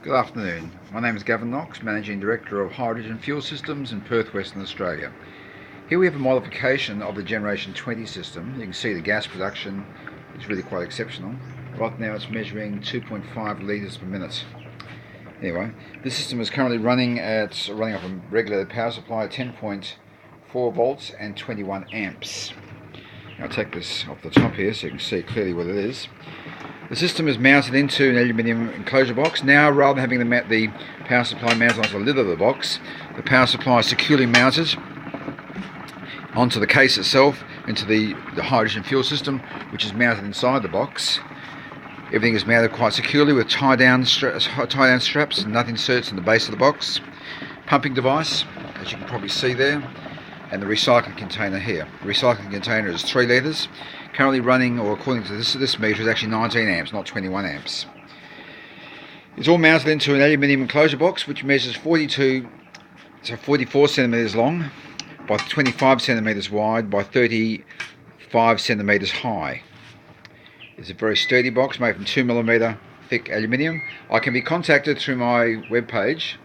Good afternoon. My name is Gavin Knox, Managing Director of Hydrogen Fuel Systems in Perth, Western Australia. Here we have a modification of the Generation 20 system. You can see the gas production is really quite exceptional. Right now it's measuring 2.5 litres per minute. Anyway, this system is currently running off a regulated power supply at 10.4 volts and 21 amps. I'll take this off the top here so you can see clearly what it is. The system is mounted into an aluminium enclosure box. Now, rather than having the power supply mounted onto the lid of the box, the power supply is securely mounted onto the case itself, into the hydrogen fuel system, which is mounted inside the box. Everything is mounted quite securely with tie-down straps, nut inserts in the base of the box, pumping device, as you can probably see there, and the recycling container here. The recycling container is 3 litres, currently running, or according to this meter, is actually 19 amps, not 21 amps. It's all mounted into an aluminium enclosure box which measures 44 centimetres long by 25 centimetres wide by 35 centimetres high. It's a very sturdy box made from 2mm thick aluminium. I can be contacted through my webpage